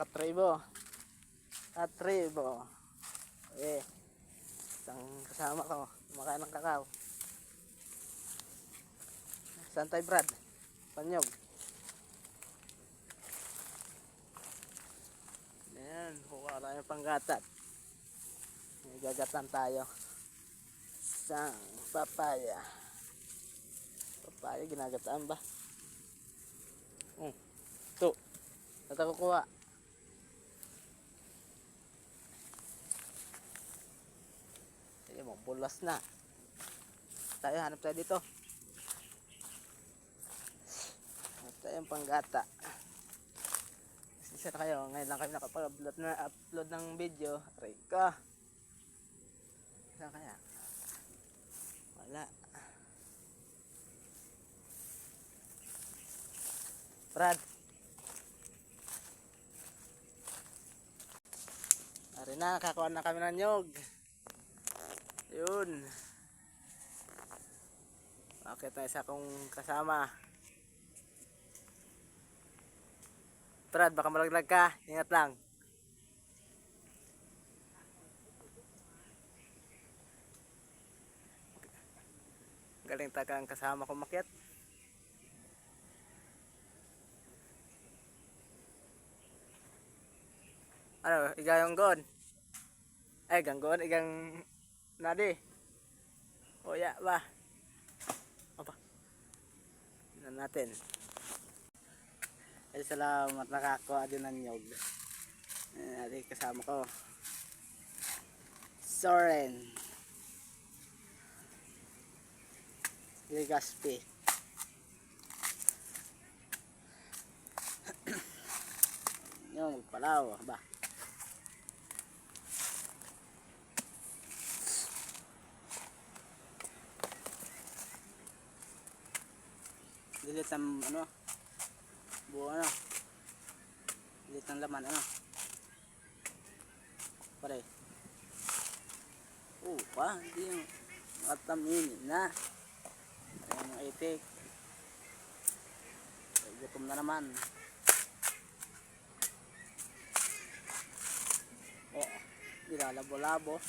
katribo. Katribo. Isang kasama ko. Kumakain ng kakao. Saan tayo, Brad? Panyog. Ayan, kuha tayo panggatat. May gagatan tayo. Isang papaya. Papaya, ginagataan ba? Ito. Ito kukuha. Sige mo, bulas na. Tayo, hanap tayo dito. Hanap tayo yung panggata. Isa na kayo, ngayon lang kami nakapag-upload ng video. Aray ka. Saan kaya? Wala. Brad. Ari na, kakuha na kami ng nyog. Yun. Okay tayo sa akong kasama. Brad, baka malaglag ka. Ingat lang. Galing tagang kasama ko makyat. Ano, igayong gon? Ay, ganggon, igang nadi. O ya ba? Apa? Tignan natin. Ay, salamat, nakakuha din ng nyog. Ayan, kasama ko. Soren. Legaspi. Yung palaw ba? Dilit ang ano? Buo ano? Dilit ang laman ano? Pare. Hindi yung mataminin na. Ayan yung itik. Gutom na naman. Nilalabo-labo.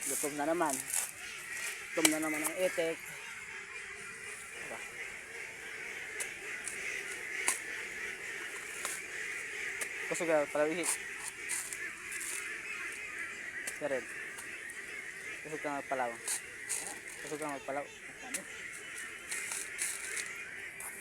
Gutom na naman. Gutom na naman ang itik. Kusog ka palawihi. Karen. Kusog ka magpalaw. Kusog ka magpalaw.